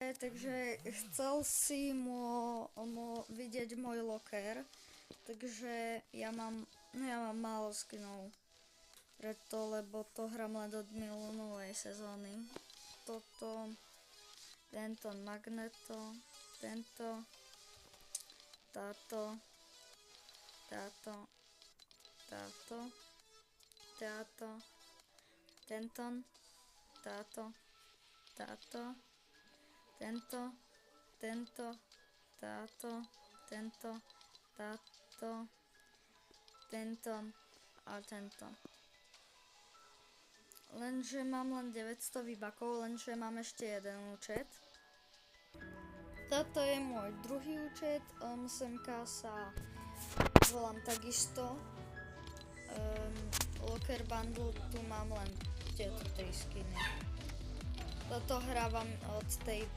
Takže chcel si vidieť môj locker, takže ja mám málo skinov, preto, lebo to hram len od minulej sezóny. Toto, tento Magneto, tento, táto, tento, táto, tento, a tento. Lenže mám len 900 výbakov, lenže mám ešte jeden účet. Toto je môj druhý účet, semka sa volám takisto. Locker bundle, tu mám len tieto 3 skiny. Toto hrávam od tej